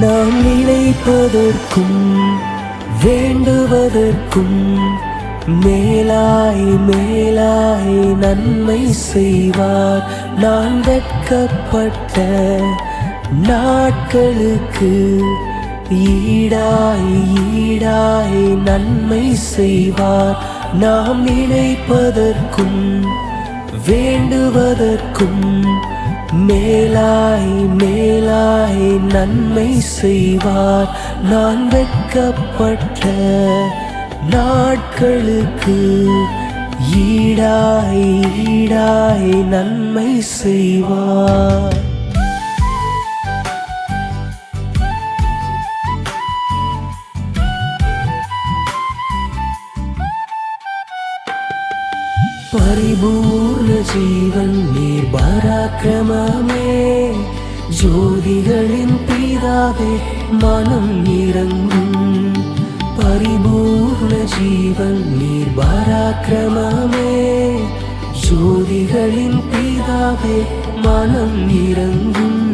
நாம் நினைப்பதற்கும் வேண்டுவதற்கும் மேலாய் மேலாய் நன்மை செய்வார். நான் வெட்கப்பட்ட நாட்களுக்கு ஈடாய் ஈடாய் நன்மை செய்வார். நாம் நினைப்பதற்கும் வேண்டுவதற்கும் மேலாய் மேலாய் நன்மை செய்வார். நான் வெட்கப்பட்ட நாட்களுக்கு ஈடாய் ஈடாய் நன்மை செய்வார். பரிபூர்ண ஜீவன் நீர் பராக்கிரமமே, ஜோதிகளின் பிதாவே மனம் இறங்கும். பரிபூர்ண ஜீவன் நீர் பராக்கிரமமே, ஜோதிகளின் பிதாவே மனம் இறங்கும்.